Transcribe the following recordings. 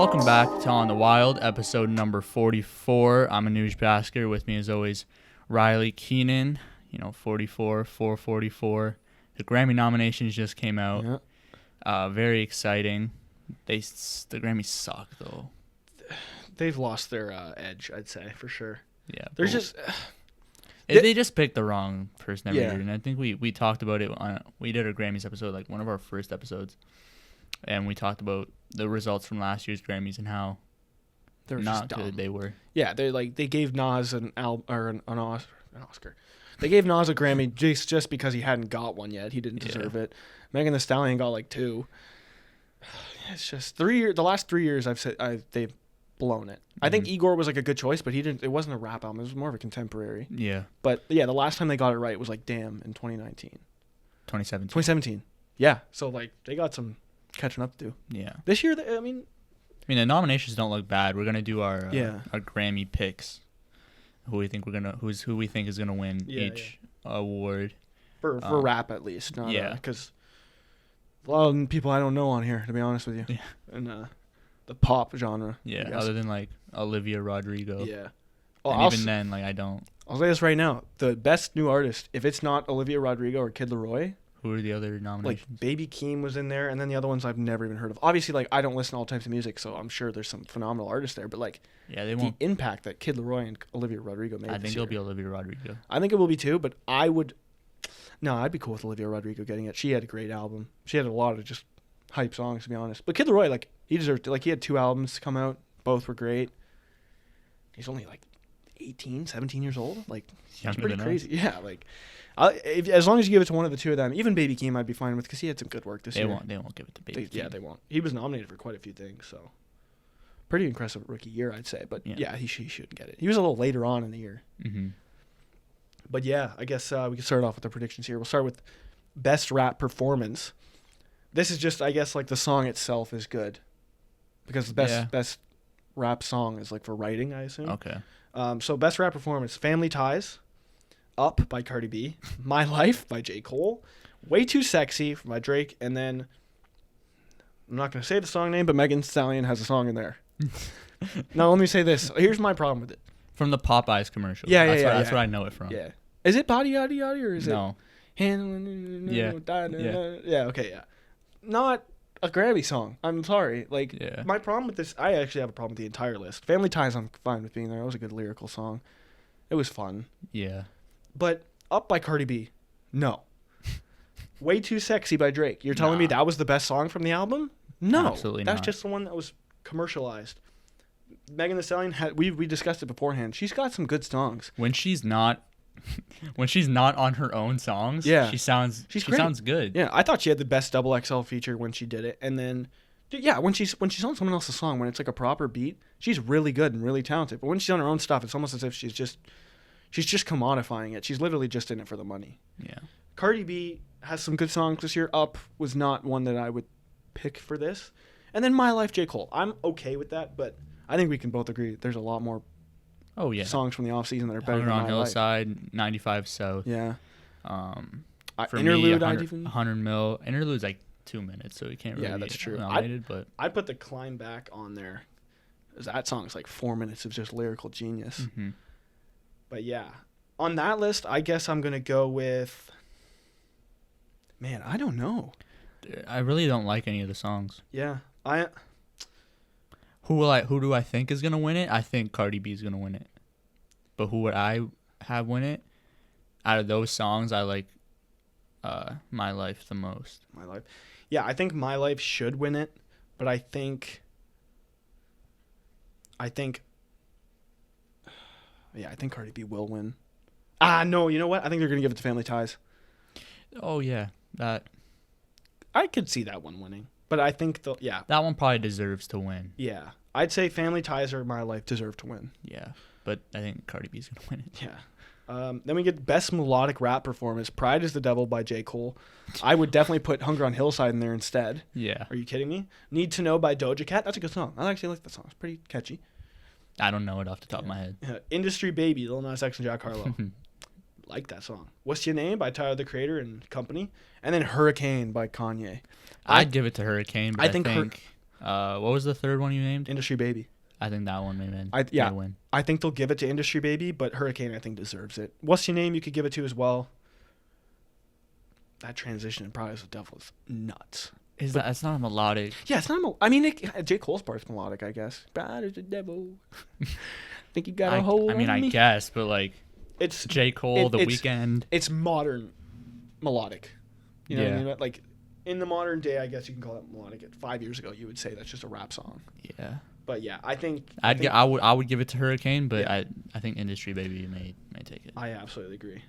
Welcome back to On the Wild, episode number 44. I'm Anuj Bhaskar. With me, as always, Riley Keenan. 44, 444. The Grammy nominations just came out. Yeah. Very exciting. The Grammys suck, though. They've lost their edge, I'd say, for sure. Yeah. There's just... They just picked the wrong person every Yeah. year, and I think we talked about it. We did a Grammys episode, like one of our first episodes, and we talked about the results from last year's Grammys and how not good they were. Yeah, they gave Nas an Oscar. They gave Nas a Grammy just because he hadn't got one yet. He didn't deserve it. Megan Thee Stallion got like 2. It's just 3 years. The last 3 years, they've blown it. I think Igor was like a good choice, but it wasn't a rap album. It was more of a contemporary. Yeah. But yeah, the last time they got it right was like Damn in 2019. 2017. Yeah. So like they got some catching up to do. Yeah. This year, I mean, the nominations don't look bad. We're gonna do our Grammy picks. Who we think is gonna win each award for rap at least. Not, yeah. Because a lot of people I don't know on here, to be honest with you. Yeah. And the pop genre. Yeah. Other than like Olivia Rodrigo. Yeah. And even then, like I don't. I'll say this right now: the best new artist, if it's not Olivia Rodrigo or Kid Laroi. Who are the other nominations? Like Baby Keem was in there, and then the other ones I've never even heard of. Obviously, like I don't listen to all types of music, so I'm sure there's some phenomenal artists there. But like, the impact that Kid Laroi and Olivia Rodrigo made. I think it'll be Olivia Rodrigo. I think it will be too, but I'd be cool with Olivia Rodrigo getting it. She had a great album. She had a lot of just hype songs, to be honest. But Kid Laroi, like he deserved it. Like he had 2 albums come out, both were great. He's only like 18, 17 years old. Like it's pretty crazy. Yeah, like. As long as you give it to one of the two of them, even Baby Keem I'd be fine with because he had some good work this year. They won't give it to Baby Keem. Yeah, they won't. He was nominated for quite a few things, so pretty impressive rookie year, I'd say. But yeah, he shouldn't get it. He was a little later on in the year. Mm-hmm. But yeah, I guess we can start off with the predictions here. We'll start with best rap performance. This is just, I guess, like the song itself is good because the best rap song is like for writing, I assume. Okay. So best rap performance: Family Ties, Up by Cardi B, My Life by J. Cole, Way Too Sexy by Drake, and then I'm not going to say the song name, but Megan Thee Stallion has a song in there. Now, let me say this. Here's my problem with it. From the Popeyes commercial. That's where I know it from. Yeah. Is it Body Yaddy Yaddy or is it? No. Yeah, okay, yeah. Not a Grammy song. I'm sorry. Like, my problem with this, I actually have a problem with the entire list. Family Ties, I'm fine with being there. It was a good lyrical song. It was fun. Yeah. But Up by Cardi B, no. Way Too Sexy by Drake. You're telling me that was the best song from the album? No. Absolutely That's not. just the one that was commercialized. Megan Thee Stallion, we discussed it beforehand. She's got some good songs. When she's not on her own songs, she sounds good. Yeah, I thought she had the best double XL feature when she did it. And then when she's on someone else's song, when it's like a proper beat, she's really good and really talented. But when she's on her own stuff, it's almost as if she's just commodifying it. She's literally just in it for the money. Yeah. Cardi B has some good songs this year. Up was not one that I would pick for this. And then My Life, J. Cole. I'm okay with that, but I think we can both agree there's a lot more songs from the offseason that are better than My Life. Hillside, 95 South. Yeah. For Interlude, me, 100 Mil. Interlude's like 2 minutes, so you can't really that's true. nominated. I'd put the Climb Back on there. That song's like 4 minutes of just lyrical genius. Mm-hmm. But yeah, on that list, I guess I'm going to go with... Man, I don't know. I really don't like any of the songs. Yeah. Who do I think is going to win it? I think Cardi B is going to win it. But who would I have win it? Out of those songs, I like My Life the most. My Life. Yeah, I think My Life should win it, but I think Cardi B will win. No, you know what? I think they're going to give it to Family Ties. Oh, yeah. I could see that one winning, but I think that one probably deserves to win. Yeah. I'd say Family Ties or My Life deserve to win. Yeah, but I think Cardi B's going to win it. Yeah. Then we get Best Melodic Rap Performance, Pride is the Devil by J. Cole. I would definitely put Hunger on Hillside in there instead. Yeah. Are you kidding me? Need to Know by Doja Cat. That's a good song. I actually like that song. It's pretty catchy. I don't know it off the top of my head. Industry Baby, Lil Nas X and Jack Harlow. Like that song. What's Your Name by Tyler, the Creator and Company. And then Hurricane by Kanye. I'd give it to Hurricane, but I think What was the third one you named? Industry Baby. I think that one may win. Yeah. May win. I think they'll give it to Industry Baby, but Hurricane I think deserves it. What's Your Name? You could give it to as well. That transition in Pride of the Devil is nuts. It's not a melodic. Yeah, it's not. I mean, J. Cole's part's melodic, I guess. Pride of the Devil. Think you got a hold on me? I guess, but like, it's J. Cole, The Weeknd. It's modern melodic. You know what I Yeah. mean? Like, in the modern day, I guess you can call it melodic. 5 years ago, you would say that's just a rap song. Yeah. But yeah, I think I would give it to Hurricane, but Yeah. I think Industry Baby may take it. I absolutely agree.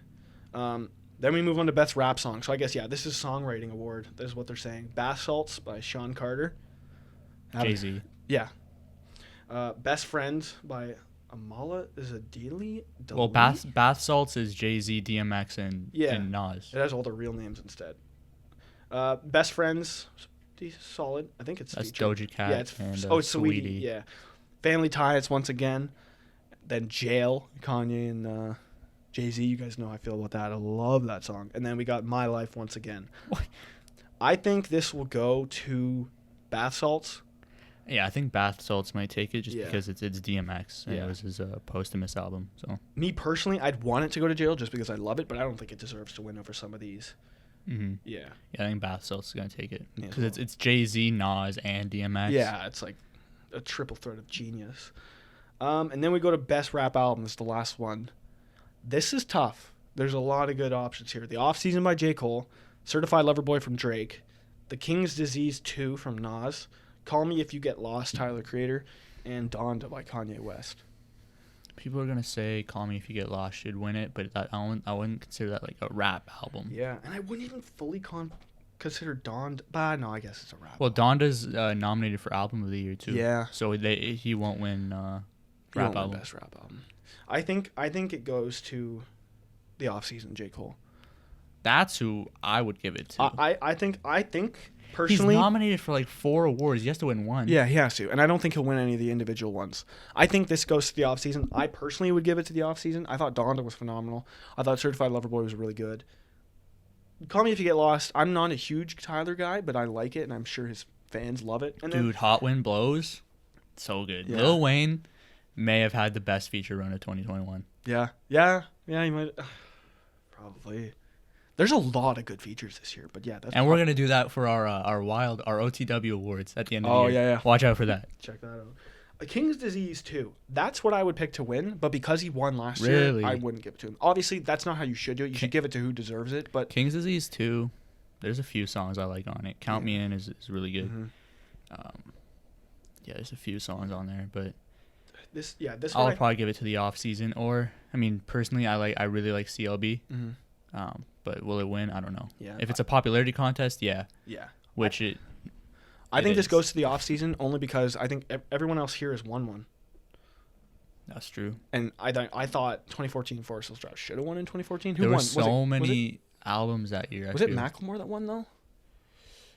Then we move on to Best Rap Song. So I guess, yeah, this is Songwriting Award. This is what they're saying. Bath Salts by Sean Carter. Jay-Z. Yeah. Best Friends by Amala Zadili. Well, Bath Salts is Jay-Z, DMX, and Nas. It has all the real names instead. Best Friends, solid. I think it's That's featured. Doja Cat. Yeah, it's and, it's Saweetie. Yeah. Family Ties once again. Then Jail, Kanye and Jay-Z. You guys know how I feel about that. I love that song. And then we got My Life once again. What? I think this will go to Bath Salts. Yeah, I think Bath Salts might take it just Yeah. because it's DMX. And Yeah. it was his posthumous album. So. Me personally, I'd want it to go to Jail just because I love it, but I don't think it deserves to win over some of these. Mm-hmm. Yeah. Yeah, I think Bath Salts is gonna take it Yeah, because it's Jay-Z, Nas, and DMX. Yeah, it's like a triple threat of genius. And then we go to Best Rap Albums, the last one. This is tough. There's a lot of good options here. The Off Season by J. Cole, Certified Lover Boy from Drake, The King's Disease 2 from Nas, Call Me If You Get Lost, Tyler Creator, and Donda by Kanye West. People are gonna say "Call Me If You Get Lost" should win it, but I wouldn't consider that like a rap album. Yeah, and I wouldn't even fully consider Donda. But no, I guess it's a rap. Well, Donda's nominated for Album of the Year too. Yeah. So he won't win He rap won't win album. Best Rap Album. I think it goes to the Off Season, J. Cole. That's who I would give it to. I think He's personally, nominated for like 4 awards. He has to win one. yeah, he has to, and I don't think he'll win any of the individual ones. I think this goes to the Off Season. I personally would give it to the Off Season. I thought Donda was phenomenal. I thought Certified Lover Boy was really good. Call Me If You Get Lost. I'm not a huge Tyler guy, but I like it, and I'm sure his fans love it. And Dude, Hot Wind Blows, so good. Yeah. Lil Wayne may have had the best feature run of 2021. yeah, he might probably. There's a lot of good features this year, but yeah, that's And we're gonna do that for our OTW awards at the end of the year. yeah. Watch out for that. Check that out. A King's Disease 2. That's what I would pick to win, but because he won last Really? year, I wouldn't give it to him. Obviously, that's not how you should do it. You should give it to who deserves it, but King's Disease 2, there's a few songs I like on it. Count Me In is really good. Mhm. Yeah, there's a few songs on there, but this I'll one probably give it to the Off Season. Or I mean, personally, I really like CLB. Mhm. But will it win? I don't know. Yeah. If it's a popularity contest, yeah. Yeah. Which I think this is. goes to the off season only because I think everyone else here has won one. That's true. And I thought 2014 Forest Hills Drive should have won in 2014. Who There won? were so many albums that year. Was it Macklemore that won though?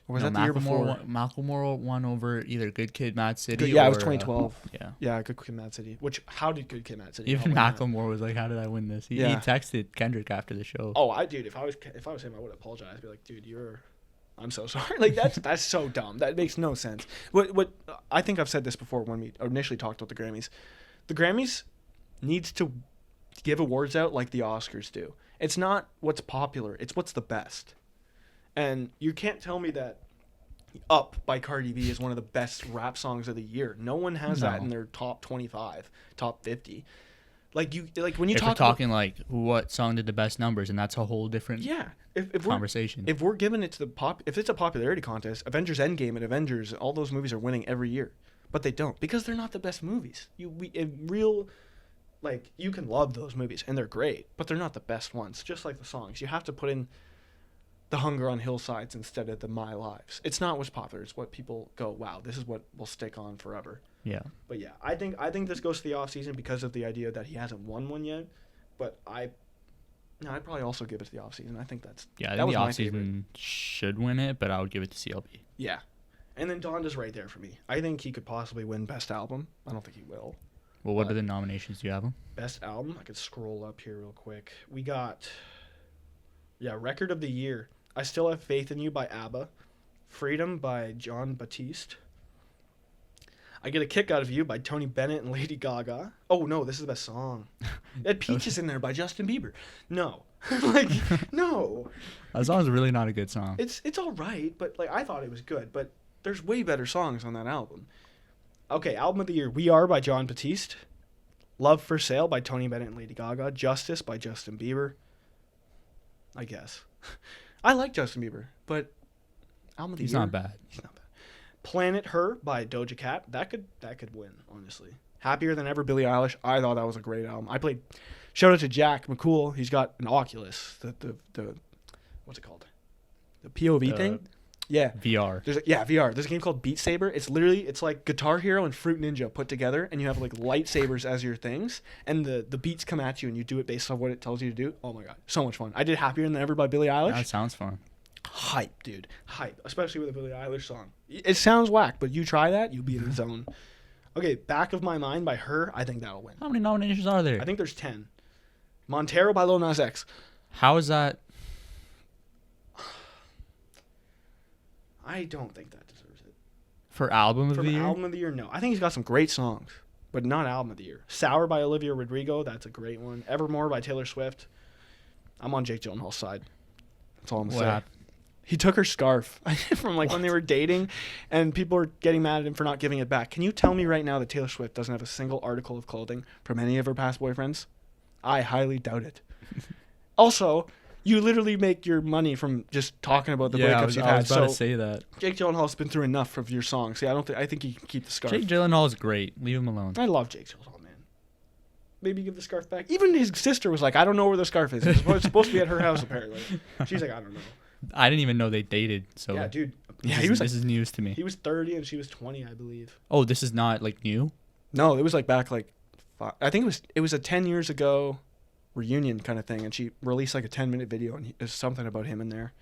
Or was No, that the year before? Macklemore won over either Good Kid, Mad City. Yeah, it or, was 2012. Yeah. Yeah, Good Kid, Mad City. How did Good Kid, Mad City? Even not win that? Macklemore was like, "How did I win this?" He Yeah. texted Kendrick after the show. Oh, if I was him, I would apologize. I'd be like, dude, I'm so sorry. Like that's so dumb. That makes no sense. What I think I've said this before when we initially talked about the Grammys. The Grammys needs to give awards out like the Oscars do. It's not what's popular. It's what's the best. And you can't tell me that Up by Cardi B is one of the best rap songs of the year. No one has that in their top 25, top 50. When you if we're talking like what song did the best numbers, and that's a whole different conversation. If we're giving it to if it's a popularity contest, Avengers Endgame and Avengers, all those movies are winning every year, but they don't because they're not the best movies. You can love those movies and they're great, but they're not the best ones. Just like the songs, you have to put in the Hunger on Hillsides instead of the My Lives. It's not what's popular. It's what people go, wow, this is what will stick on forever. Yeah. But yeah, I think this goes to the off season because of the idea that he hasn't won one yet. But I'd probably also give it to the off season. I think that's I think the off season should win it, but I would give it to CLB. Yeah, and then Donda's right there for me. I think he could possibly win best album. I don't think he will. Well, what are the nominations? Do you have them? Best album. I could scroll up here real quick. We got record of the year. I Still Have Faith in You by ABBA, Freedom by John Batiste, I Get a Kick Out of You by Tony Bennett and Lady Gaga. Oh, no, this is the best song. It had Peaches in there by Justin Bieber. No. Like, no. That song's really not a good song. It's all right, but like I thought it was good. But there's way better songs on that album. Okay, album of the year: We Are by John Batiste, Love for Sale by Tony Bennett and Lady Gaga, Justice by Justin Bieber. I guess. I like Justin Bieber, but album of the year. He's not bad. He's not bad. Planet Her by Doja Cat. That could win, honestly. Happier Than Ever, Billie Eilish. I thought that was a great album. I played. Shout out to Jack McCool. He's got an Oculus. The what's it called? The POV thing. Yeah. VR. VR. There's a game called Beat Saber. It's like Guitar Hero and Fruit Ninja put together, and you have like lightsabers as your things, and the beats come at you, and you do it based on what it tells you to do. Oh my god, so much fun! I did Happier Than Ever by Billie Eilish. That sounds fun. Hype, dude. Hype. Especially with a Billie Eilish song. It sounds whack, but you try that, you'll be in the zone. Okay, Back of My Mind by Her. I think that'll win. How many nominations are there? I think there's 10. Montero by Lil Nas X. How is that? I don't think that deserves it. For album of the year? Album of the year, no. I think he's got some great songs, but not album of the year. Sour by Olivia Rodrigo. That's a great one. Evermore by Taylor Swift. I'm on Jake Gyllenhaal's side. That's all I'm going to say. happened? He took her scarf from like when they were dating, and people were getting mad at him for not giving it back. Can you tell me right now that Taylor Swift doesn't have a single article of clothing from any of her past boyfriends? I highly doubt it. Also, you literally make your money from just talking about the breakups you've had. I was about to say that. Jake Gyllenhaal's been through enough of your songs. See, I think he can keep the scarf. Jake Gyllenhaal is great. Leave him alone. I love Jake Gyllenhaal, man. Maybe give the scarf back. Even his sister was like, I don't know where the scarf is. It's supposed to be at her house, apparently. She's like, I don't know. I didn't even know they dated. So yeah, dude. Yeah, this is news to me. He was 30 and she was 20, I believe. Oh, this is not like new? No, it was like back like I think it was a 10 years ago reunion kind of thing, and she released like a 10-minute video, and there's something about him in there.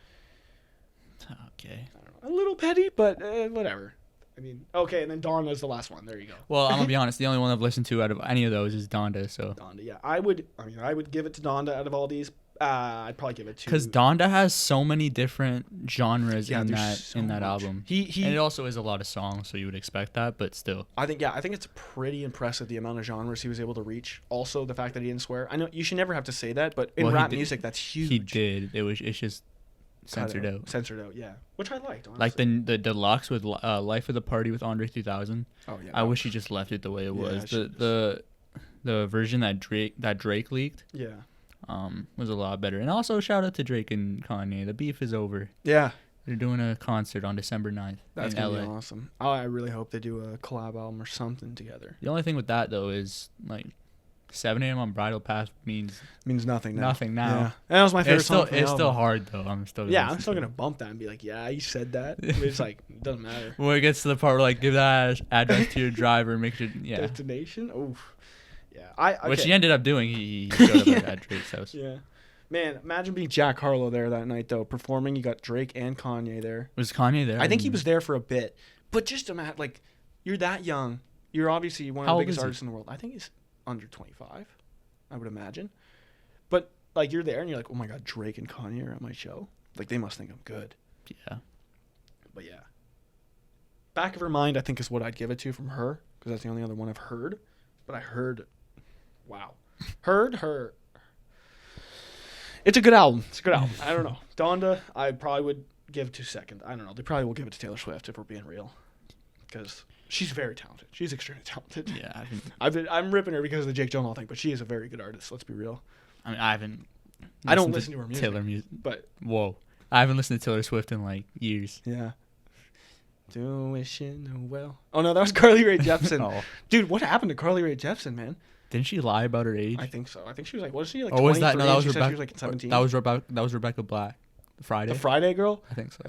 Okay. I don't know. A little petty, but whatever. I mean, okay, and then Donda's the last one. There you go. Well, I'm gonna be honest. The only one I've listened to out of any of those is Donda. So Donda, yeah. I would give it to Donda out of all these. I'd probably give it to, because Donda has so many different genres in there's that album. He and it also is a lot of songs, so you would expect that, but still. I think it's pretty impressive the amount of genres he was able to reach. Also, the fact that he didn't swear. I know you should never have to say that, but in rap music, that's huge. He did. It's just censored out. Censored out, yeah. Which I liked, honestly. Like the deluxe with Life of the Party with Andre 3000. Oh yeah. I wish he just left it the way it was. The version that Drake leaked. Yeah. Was a lot better. And also shout out to Drake and Kanye. The beef is over. Yeah. They're doing a concert on December 9th. That's in gonna LA. be awesome. Oh, I really hope they do a collab album or something together. The only thing with that though is like 7 a.m. on Bridal Path means nothing now. Nothing now. Yeah. That was my favorite song. It's still hard though. I'm still gonna bump that and be like, yeah, you said that. It's like it doesn't matter. When it gets to the part where like give that address to your driver, make sure destination. Oof. Yeah. Okay. Which he ended up doing. He showed up at Drake's house. Yeah. Man, imagine being Jack Harlow there that night, though, performing. You got Drake and Kanye there. Was Kanye there? I think he was there for a bit. But just imagine, like, you're that young. You're obviously one of the biggest artists in the world. I think he's under 25, I would imagine. But, like, you're there, and you're like, oh, my God, Drake and Kanye are at my show. Like, they must think I'm good. Yeah. But, yeah. Back of Her Mind, I think, is what I'd give it to from her, because that's the only other one I've heard. But I heard, wow. Heard her. It's a good album. I don't know. Donda, I probably would give to second. I don't know. They probably will give it to Taylor Swift if we're being real, because she's very talented. She's extremely talented. Yeah, I'm ripping her because of the Jake Gyllenhaal thing, but she is a very good artist. Let's be real. I mean, I don't listen to her music. Taylor music, but whoa, I haven't listened to Taylor Swift in like years. Yeah. Do wishing well. Oh no, that was Carly Rae Jepsen. Oh. Dude, what happened to Carly Rae Jepsen, man? Didn't she lie about her age? I think so. I think she was like, was she like? Or was that? No, that was Rebecca. Rebecca. She was like 17. That was Rebecca Black. Friday. The Friday girl. I think so.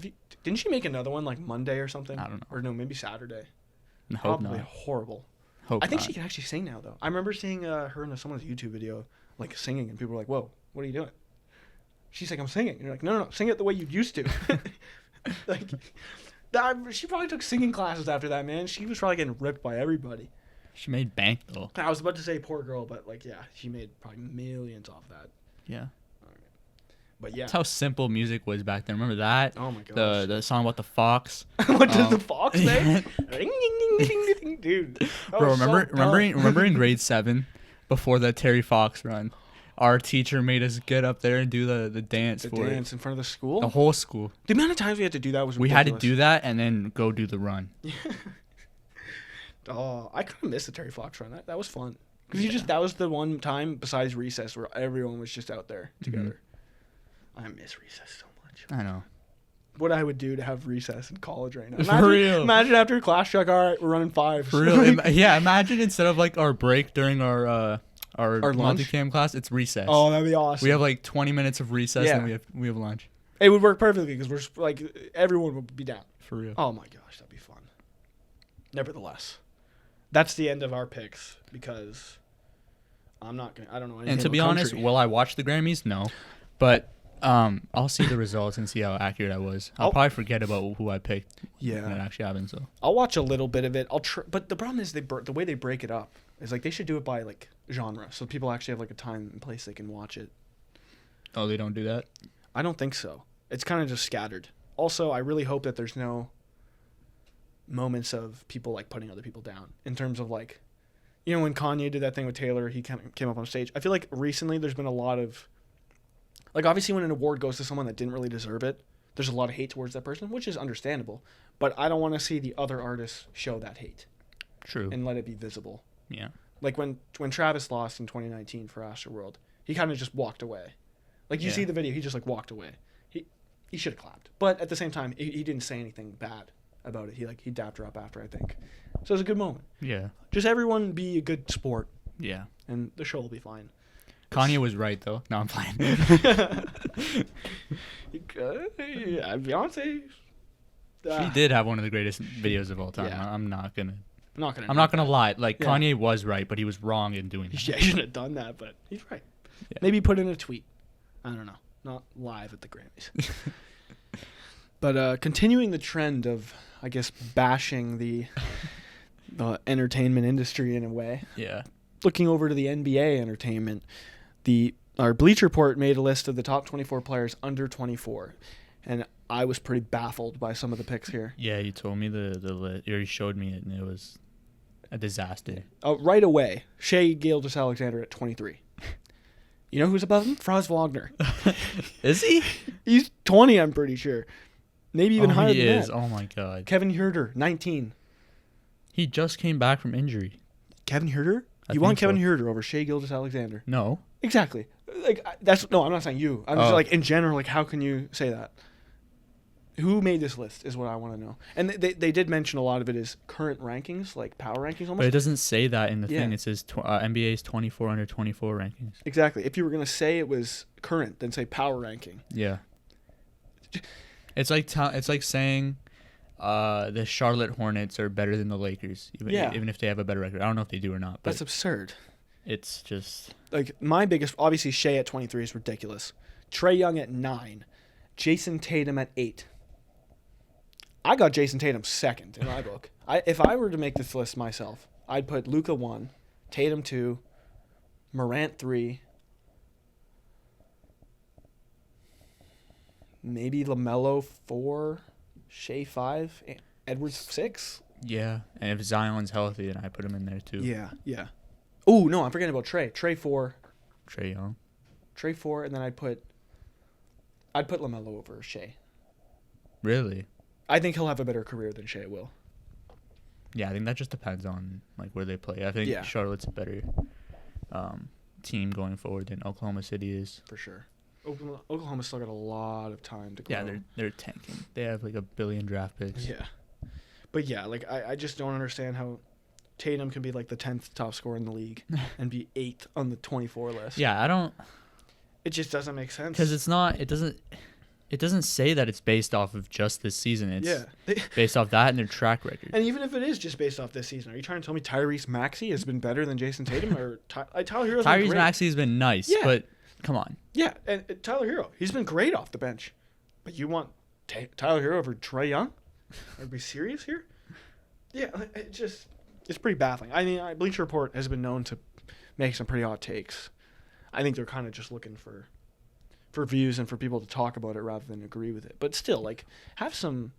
Didn't she make another one like Monday or something? I don't know. Or no, maybe Saturday. Hope Probably not. horrible. Hope I think not. she can actually sing now, though. I remember seeing her in someone's YouTube video, like singing, and people were like, "Whoa, what are you doing?" She's like, "I'm singing." And you're like, "No, sing it the way you used to." Like, she probably took singing classes after that, man. She was probably getting ripped by everybody. She made bank though. I was about to say poor girl, but like, yeah, she made probably millions off that. Yeah. But yeah. That's how simple music was back then. Remember that? Oh my gosh. The song about the fox. What does the fox say? Ring, ding, ding, ding, ding, dude. That Bro, was so remember in grade 7, before the Terry Fox run, our teacher made us get up there and do the dance for dance in front of the school? the whole school. The amount of times we had to do that was We ridiculous. had to do that and then go do the run. Oh, I kind of missed the Terry Fox run. That was fun. Because that was the one time besides recess where everyone was just out there together. I miss recess so much. I know. What I would do to have recess in college right now. For real. Imagine after class check, all right, we're running 5. For real. Yeah, imagine instead of like our break during our lunch? multicam class, it's recess. Oh, that'd be awesome. We have like 20 minutes of recess and we have lunch. It would work perfectly because we're like everyone would be down. For real. Oh my gosh, that'd be fun. Nevertheless, that's the end of our picks because I don't know anything. And to be honest, will I watch the Grammys? No. But I'll see the results and see how accurate I was. I'll probably forget about who I picked. Yeah. When it actually happened. So I'll watch a little bit of it. But the problem is the way they break it up is like they should do it by like genre, so people actually have like a time and place they can watch it. Oh, they don't do that? I don't think so. It's kind of just scattered. Also, I really hope that there's no moments of people like putting other people down in terms of like, you know, when Kanye did that thing with Taylor, he kind of came up on stage. I feel like recently there's been a lot of, like, obviously when an award goes to someone that didn't really deserve it, there's a lot of hate towards that person, which is understandable. But I don't want to see the other artists show that hate. True. And let it be visible. Yeah. Like when Travis lost in 2019 for Astroworld, he kind of just walked away. Like you see the video, he just like walked away. He should have clapped, but at the same time, he didn't say anything bad about it. He dapped her up after, I think. So it was a good moment. Yeah. Just everyone be a good sport. Yeah. And the show will be fine. Kanye was right though. No, I'm playing. Beyonce. She did have one of the greatest videos of all time. Yeah. I'm not gonna lie. Like Kanye was right, but he was wrong in doing that. Yeah, he shouldn't have done that, but he's right. Yeah. Maybe put in a tweet. I don't know. Not live at the Grammys. But continuing the trend of, I guess, bashing the entertainment industry in a way. Yeah. Looking over to the NBA entertainment, our Bleacher Report made a list of the top 24 players under 24, and I was pretty baffled by some of the picks here. Yeah, you told me the list. You already showed me it, and it was a disaster. Right away, Shea Gilgeous-Alexander at 23. You know who's above him? Franz Wagner. Is he? He's 20, I'm pretty sure. Maybe even higher than that. He is. Oh, my God. Kevin Huerter, 19. He just came back from injury. Kevin Huerter? You want Kevin Huerter over Shea Gilgeous-Alexander? No. Exactly. Like I'm not saying you. I'm just like in general. Like, how can you say that? Who made this list is what I want to know. And they did mention a lot of it is current rankings, like power rankings almost. But it doesn't say that in the thing. It says NBA's 24 under 24 rankings. Exactly. If you were going to say it was current, then say power ranking. Yeah. It's like saying the Charlotte Hornets are better than the Lakers, even if they have a better record. I don't know if they do or not. But that's absurd. It's just like my biggest. Obviously, Shea at 23 is ridiculous. Trae Young at 9, Jason Tatum at 8. I got Jason Tatum second in my book. If I were to make this list myself, I'd put Luka 1, Tatum 2, Morant 3, maybe LaMelo 4, Shea 5, Edwards 6. Yeah, and if Zion's healthy, then I put him in there too. Yeah. Oh no, I'm forgetting about Trae. Trae 4. Trae Young. Trae 4, and then I'd put LaMelo over Shea. Really? I think he'll have a better career than Shea will. Yeah, I think that just depends on like where they play. I think Charlotte's a better team going forward than Oklahoma City is. For sure. Oklahoma's still got a lot of time to go. Yeah, they're tanking. They have like 1 billion draft picks. Yeah. But yeah, like I just don't understand how Tatum can be like the 10th top scorer in the league and be 8th on the 24 list. Yeah, I don't. It just doesn't make sense. Because it's not. It doesn't say that it's based off of just this season. It's based off that and their track record. And even if it is just based off this season, are you trying to tell me Tyrese Maxey has been better than Jason Tatum or Tyler Hero's been great? Tyrese Maxey has been nice, but come on. Yeah, and Tyler Hero, he's been great off the bench. But you want Tyler Hero over Trae Young? Are we serious here? Yeah, it's pretty baffling. I mean, Bleacher Report has been known to make some pretty odd takes. I think they're kind of just looking for for views and for people to talk about it rather than agree with it. But still, like, have some,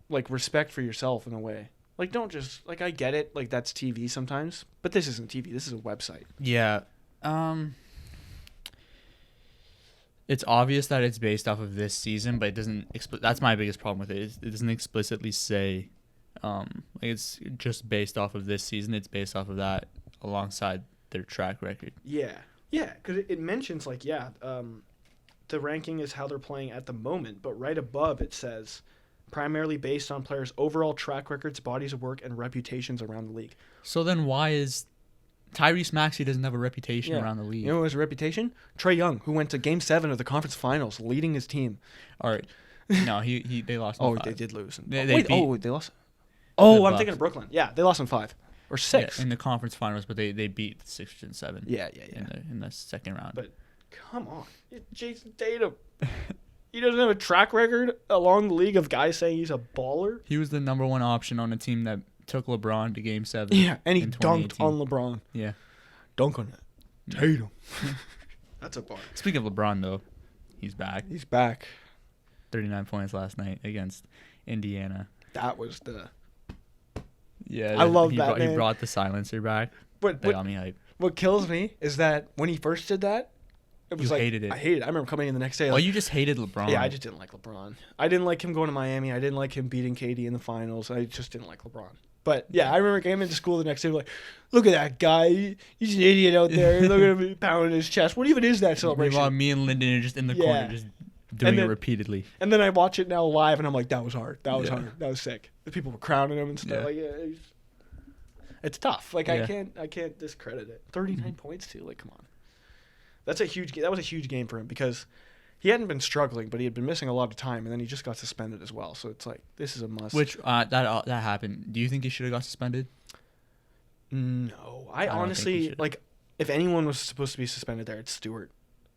like, respect for yourself in a way. Like, don't just, like, I get it, like, that's TV sometimes, but this isn't TV, this is a website. Yeah. It's obvious that it's based off of this season, but it doesn't. That's my biggest problem with it. It doesn't explicitly say, like, it's just based off of this season. It's based off of that alongside their track record. Yeah, because it mentions, like, the ranking is how they're playing at the moment, but right above it says, primarily based on players' overall track records, bodies of work, and reputations around the league. So then why is Tyrese Maxey doesn't have a reputation around the league? You know his reputation? Trae Young, who went to Game 7 of the conference finals, leading his team. All right. No, they lost in 5. They did lose. They lost? Oh, I'm thinking of Brooklyn. Yeah, they lost in 5. Or 6. Yeah, in the conference finals, but they beat the Sixers in 7. Yeah. In the second round. But come on. It's Jason Tatum. He doesn't have a track record along the league of guys saying he's a baller. He was the number 1 option on a team that took LeBron to Game 7. Yeah, and he dunked on LeBron. Yeah. Dunk on it. Tatum. That's a bar. Speaking of LeBron, though, he's back. 39 points last night against Indiana. That was the... Yeah, I love that, man. He brought the silencer back. But that got me hype. What kills me is that when he first did that, it was hated it. I hated it. I remember coming in the next day. Like, you just hated LeBron. Yeah, I just didn't like LeBron. I didn't like him going to Miami. I didn't like him beating KD in the finals. I just didn't like LeBron. But, yeah, I remember came into school the next day like, look at that guy. He's an idiot out there. Look at him pounding his chest. What even is that celebration? Meanwhile, me and Lyndon are just in the corner just doing it repeatedly. And then I watch it now live, and I'm like, that was hard. That was hard. That was sick. The people were crowning him and stuff. It's tough. Like, I can't discredit it. 39 points, too. Like, come on. That was a huge game for him because he hadn't been struggling, but he had been missing a lot of time, and then he just got suspended as well. So it's like, this is a must. Which that happened. Do you think he should have got suspended? No, I honestly like. If anyone was supposed to be suspended there, it's Stewart.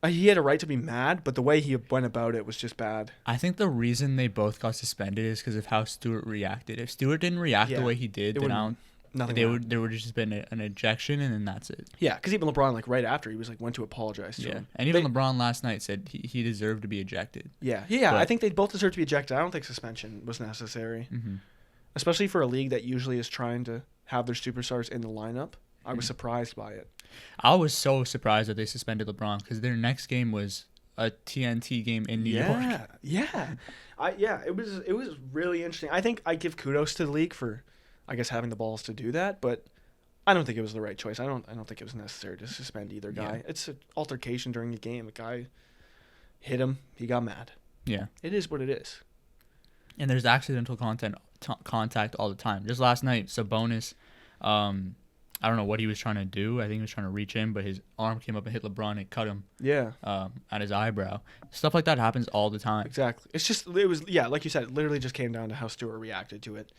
He had a right to be mad, but the way he went about it was just bad. I think the reason they both got suspended is because of how Stewart reacted. If Stewart didn't react the way he did, then there would just been an ejection, and then that's it. Yeah, because even LeBron, like right after, he was like went to apologize to him. And even LeBron last night said he deserved to be ejected. Yeah. I think they both deserve to be ejected. I don't think suspension was necessary, especially for a league that usually is trying to have their superstars in the lineup. I was surprised by it. I was so surprised that they suspended LeBron because their next game was a TNT game in New York. Yeah. It was really interesting. I think I give kudos to the league for, I guess, having the balls to do that, but I don't think it was the right choice. I don't think it was necessary to suspend either guy. Yeah. It's an altercation during a game. A guy hit him. He got mad. Yeah. It is what it is. And there's accidental contact all the time. Just last night, Sabonis, I don't know what he was trying to do. I think he was trying to reach in, but his arm came up and hit LeBron and cut him. Yeah. At his eyebrow. Stuff like that happens all the time. Exactly. Like you said, it literally just came down to how Stewart reacted to it.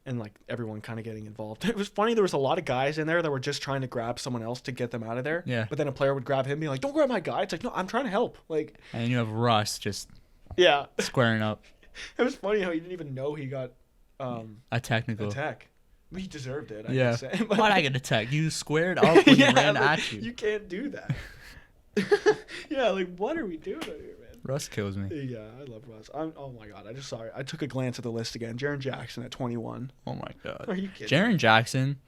And, like, everyone kind of getting involved. It was funny. There was a lot of guys in there that were just trying to grab someone else to get them out of there. Yeah. But then a player would grab him and be like, don't grab my guy. It's like, no, I'm trying to help. Like. And then you have Russ just squaring up. It was funny how he didn't even know he got a technical. He deserved it, I guess. Why'd I get a tech? You squared up when he ran at you. You can't do that. Like, what are we doing out here, man? Russ kills me. Yeah, I love Russ. Oh, my God. I took a glance at the list again. Jaren Jackson at 21. Oh, my God. Are you kidding? Jaren Jackson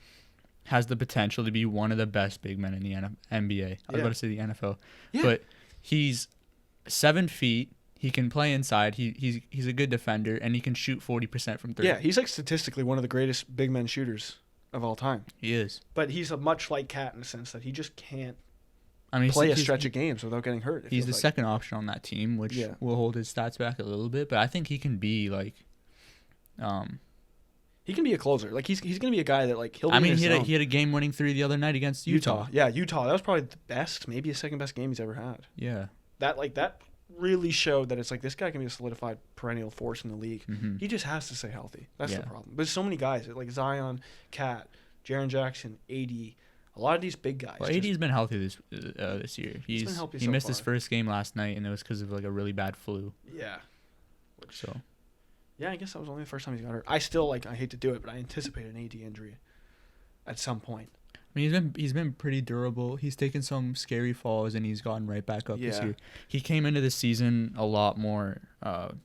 has the potential to be one of the best big men in the NBA. I was about to say the NFL. Yeah. But he's 7 feet. He can play inside. He's a good defender, and he can shoot 40% from 3. Yeah, he's like statistically one of the greatest big men shooters of all time. He is. But he's a much like Cat in the sense that he just can't play a stretch of games without getting hurt. He's the second option on that team, which will hold his stats back a little bit. But I think he can be like, he can be a closer. Like he's gonna be a guy that like he'll. He had a game-winning 3 the other night against Utah. Yeah, Utah. That was probably the best, maybe his second best game he's ever had. Yeah. That really showed that it's like this guy can be a solidified perennial force in the league. Mm-hmm. He just has to stay healthy. That's the problem. But there's so many guys like Zion, Cat, Jaren Jackson, AD. A lot of these big guys. Well, AD's been healthy this year. He's been healthy. He missed his first game last night, and it was because of like a really bad flu. Yeah. Yeah, I guess that was only the first time he's got hurt. I still I hate to do it, but I anticipate an AD injury at some point. I mean, he's been pretty durable. He's taken some scary falls and he's gotten right back up this Yeah. year. He came into the season a lot more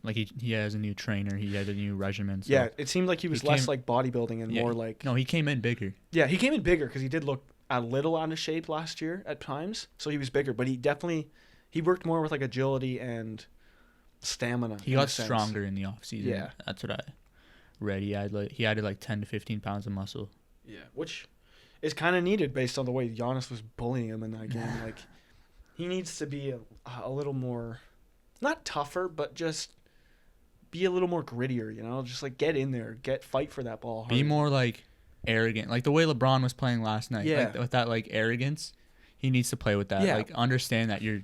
like he has a new trainer. He had a new regimen. So Yeah, it seemed like he was he less came- like bodybuilding and yeah, more like. No, he came in bigger. Yeah, he came in bigger because he did look a little out of shape last year at times. So he was bigger, but he worked more with like agility and stamina. He in a got sense. stronger in the off season. Yeah. That's what I read. He added like 10 to 15 pounds of muscle. Yeah, which is kind of needed based on the way Giannis was bullying him in that game. Like, he needs to be a little more, not tougher, but just be a little more grittier. You know, just like get in there, fight for that ball. Be hard. more like arrogant, like the way LeBron was playing last night. Yeah. Like, with that like arrogance, he needs to play with that. Yeah. Like understand that you're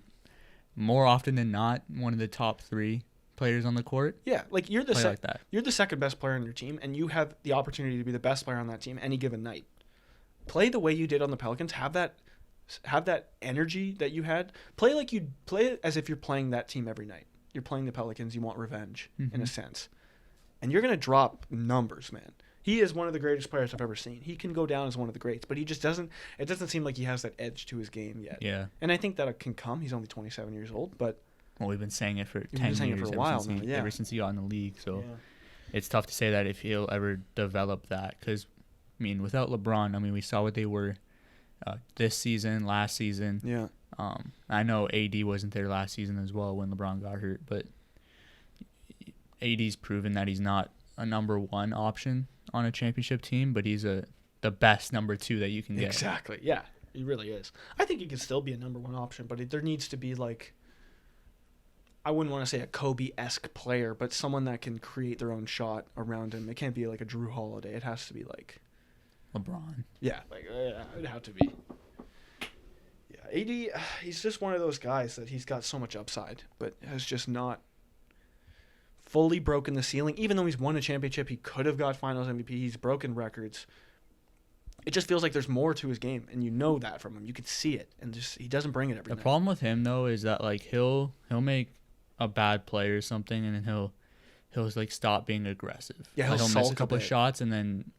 more often than not one of the top 3 players on the court. Yeah, like you're the Play like that. you're the second best player on your team, and you have the opportunity to be the best player on that team any given night. Play the way you did on the Pelicans. Have that energy that you had. Play like you play as if you're playing that team every night. You're playing the Pelicans. You want revenge in a sense, and you're gonna drop numbers, man. He is one of the greatest players I've ever seen. He can go down as one of the greats, but he just doesn't. It doesn't seem like he has that edge to his game yet. Yeah. And I think that can come. He's only 27 years old, but Well, we've been saying it for been 10 saying it years for a ever while since now, yeah. ever since he got in the league. So yeah. it's tough to say that if he'll ever develop that. Because, I mean, without LeBron, I mean, we saw what they were this season, last season. Yeah. I know AD wasn't there last season as well when LeBron got hurt, but AD's proven that he's not a number 1 option on a championship team, but he's the best number 2 that you can get. Exactly. Yeah, he really is. I think he could still be a number 1 option, but there needs to be like, I wouldn't want to say a Kobe-esque player, but someone that can create their own shot around him. It can't be like a Drew Holiday. It has to be like LeBron. Yeah, like it'd have to be. Yeah, AD, he's just one of those guys that he's got so much upside, but has just not fully broken the ceiling. Even though he's won a championship, he could have got Finals MVP. He's broken records. It just feels like there's more to his game, and you know that from him. You can see it, and just he doesn't bring it every The night. problem with him though is that like he'll make a bad play or something, and then he'll like stop being aggressive. Yeah, Like, he'll miss a sulk a couple of bit. shots and then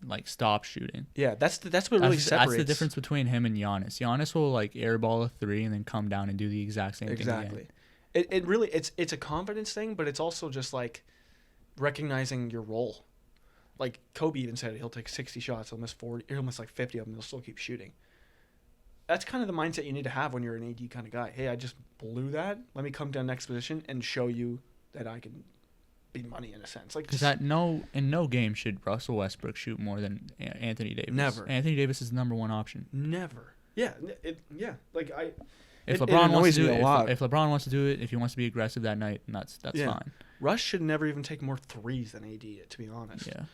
like stop shooting. Yeah, that's what really separates. That's the difference between him and Giannis. Giannis will like airball a 3 and then come down and do the exact same thing Exactly. again. It really it's a confidence thing, but it's also just like recognizing your role. Like Kobe even said, he'll take 60 shots, he'll miss 40, he'll miss like 50 of them, he'll still keep shooting. That's kind of the mindset you need to have when you're an AD kind of guy. Hey, I just blew that. Let me come down next position and show you that I can be money in a sense. Like Because in no game should Russell Westbrook shoot more than Anthony Davis. Never. Anthony Davis is the number 1 option. never. Yeah, like If It LeBron wants annoys to do me it, a lot. if LeBron wants to do it, if he wants to be aggressive that night, that's Yeah. fine. Russ should never even take more threes than AD, to be honest. Yeah.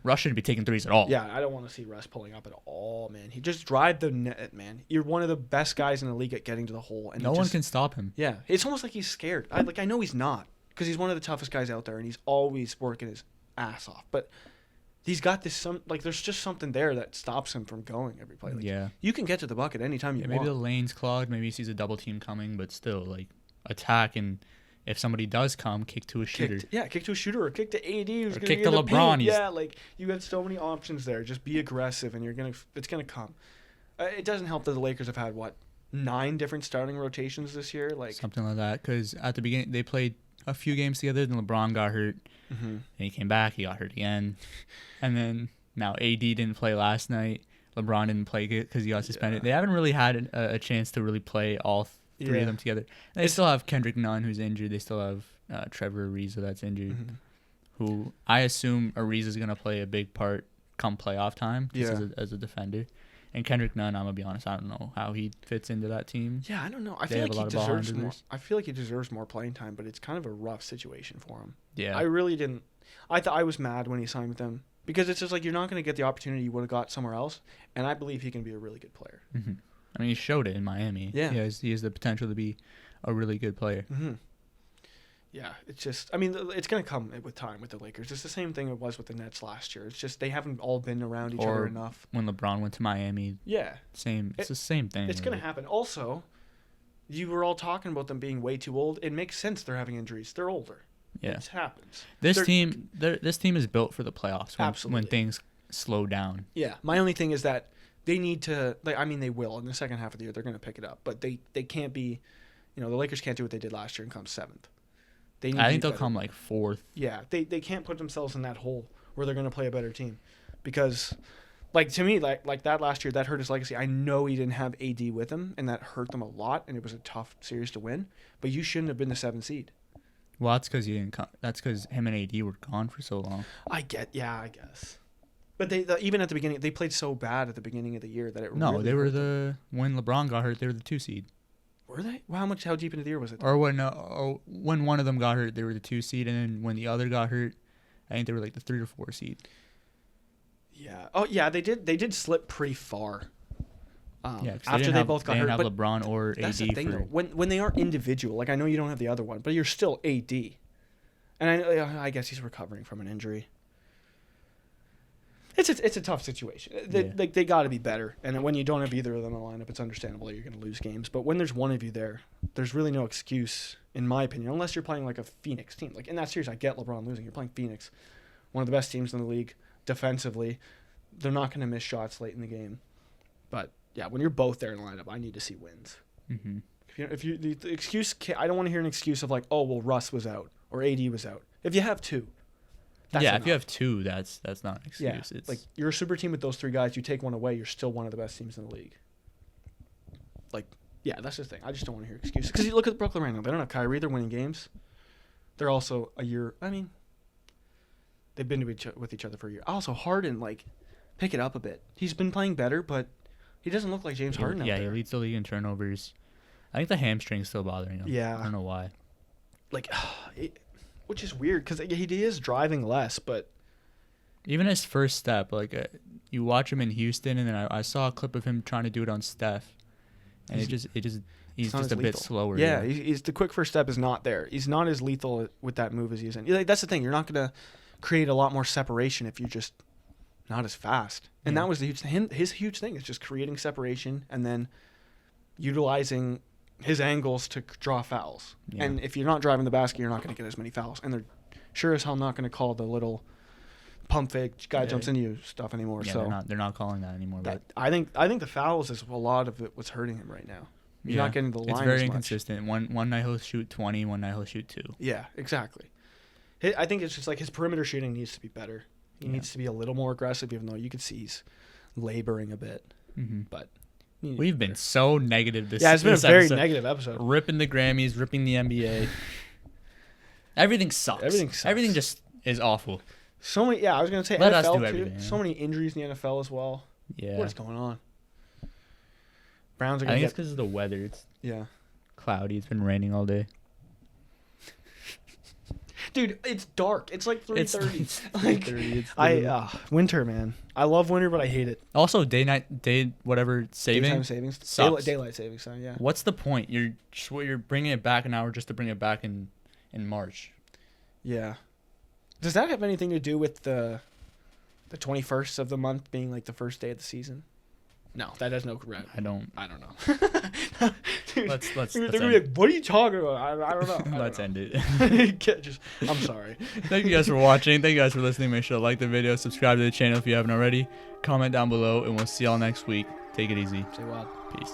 Russ shouldn't be taking threes at all. Yeah, I don't want to see Russ pulling up at all, man. He just drive the net, man. You're one of the best guys in the league at getting to the hole, and No he one just- can stop him. Yeah, it's almost like he's scared. I know he's not, because he's one of the toughest guys out there, and he's always working his ass off. But he's got this there's just something there that stops him from going every play. Like, Yeah. you can get to the bucket anytime you Yeah, maybe want. the lane's clogged. Maybe he sees a double team coming, but still, like, attack. And if somebody does come, kick to a shooter. Kick to a shooter, or kick to AD, who's Or gonna kick be to in the LeBron, paint. he's- Yeah, like you got so many options there. Just be aggressive, and it's gonna come. It doesn't help that the Lakers have had 9 different starting rotations this year. Like Something like that. Because at the beginning, they played a few games together. Then LeBron got hurt. And he came back. He got hurt again. And then now AD didn't play last night. LeBron didn't play because he got suspended. Yeah. They haven't really had a chance to really play all 3 of them together. They still have Kendrick Nunn, who's injured. They still have Trevor Ariza, that's injured. Who I assume Ariza is going to play a big part come playoff time as a defender. And Kendrick Nunn, I'm going to be honest, I don't know how he fits into that team. Yeah, I don't know. I They feel have like a lot he of ball deserves more. handlers. I feel like he deserves more playing time, but it's kind of a rough situation for him. Yeah. I really didn't. I was mad when he signed with them because it's just like you're not going to get the opportunity you would have got somewhere else. And I believe he can be a really good player. I mean, he showed it in Miami. Yeah. He has the potential to be a really good player. Yeah, it's just. I mean, it's going to come with time with the Lakers. It's the same thing it was with the Nets last year. It's just they haven't all been around each other Or enough. when LeBron went to Miami, Yeah, it's the same thing. it's going really. to happen. Also, you were all talking about them being way too old. It makes sense they're having injuries. They're older. Yeah. It happens. This They're- team is built for the playoffs when Absolutely. things slow down. Yeah, my only thing is that they need to. I mean, they will in the second half of the year. They're going to pick it up, but they can't be. The Lakers can't do what they did last year and come 7th. I think they'll come like 4th. Yeah, they can't put themselves in that hole where they're going to play a better team, because, to me, like that last year, that hurt his legacy. I know he didn't have AD with him, and that hurt them a lot, and it was a tough series to win. But you shouldn't have been the 7th seed. Well, that's because that's because him and AD were gone for so long. I guess. But even at the beginning, they played so bad at the beginning of the year that it no, really they were when LeBron got hurt, they were the 2 seed. Were they? Well, how deep into the year was it? Or when one of them got hurt, they were the 2 seed, and then when the other got hurt, I think they were like the 3 or 4 seed. Yeah. Oh, yeah. They did slip pretty far. After they both got hurt. They didn't have LeBron or AD. That's the thing, though. When they are individual, I know you don't have the other one, but you're still AD, and I guess he's recovering from an injury. It's a tough situation. They got to be better, and when you don't have either of them in the lineup, it's understandable that you're going to lose games. But when there's one of you there, there's really no excuse, in my opinion, unless you're playing like a Phoenix team. Like in that series, I get LeBron losing. You're playing Phoenix, one of the best teams in the league defensively. They're not going to miss shots late in the game. But yeah, when you're both there in the lineup, I need to see wins. Mm-hmm. The excuse, I don't want to hear an excuse of like, oh well, Russ was out or AD was out. If you have 2. If you have 2, that's not an excuse. Yeah, it's you're a super team with those 3 guys. You take one away, you're still one of the best teams in the league. That's the thing. I just don't want to hear excuses. Because you look at Brooklyn right now. They don't have Kyrie. They're winning games. They're also a year. I mean, they've been with each other for a year. Also, Harden, pick it up a bit. He's been playing better, but he doesn't look like James Harden out there. Yeah, he leads the league in turnovers. I think the hamstring's still bothering him. Yeah. I don't know why. Which is weird because he is driving less, but even his first step, you watch him in Houston, and then I saw a clip of him trying to do it on Steph, and he's just a bit slower. Yeah, he's the quick first step is not there. He's not as lethal with that move as he is in. That's the thing. You're not going to create a lot more separation if you're just not as fast. And that was the huge thing. His huge thing is just creating separation and then utilizing his angles to draw fouls. Yeah. And if you're not driving the basket, you're not going to get as many fouls. And they're sure as hell not going to call the little pump fake guy jumps into you stuff anymore. Yeah, so they're not calling that anymore. But I think the fouls is a lot of it what's hurting him right now. He's not getting the line. It's very inconsistent. One night he'll shoot 20, one night he'll shoot 2. Yeah, exactly. I think it's just his perimeter shooting needs to be better. He needs to be a little more aggressive, even though you could see he's laboring a bit. Mm-hmm. But we've been so negative this. Yeah, it's been a very episode. negative episode. Ripping the Grammys, ripping the NBA. Everything sucks. Everything just is awful. So many. Yeah, I was gonna say Let NFL us do too. everything. So many injuries in the NFL as well. Yeah. What is going on? Browns are I gonna think it's because of the weather. It's cloudy. It's been raining all day. Dude, it's dark. It's like 3:30. It's 3:30. Winter, man. I love winter, but I hate it. Also, daytime saving. Daytime savings. Sucks. Daylight savings time. Yeah. What's the point? You're bringing it back an hour just to bring it back in March. Yeah. Does that have anything to do with the 21st of the month being like the first day of the season? No, that has no correct. I don't know. Dude, let's they're gonna be like, what are you talking about? I don't know. Let's end it. I'm sorry. Thank you guys for watching. Thank you guys for listening. Make sure to like the video, subscribe to the channel if you haven't already. Comment down below, and we'll see y'all next week. Take it easy. Say what? Peace.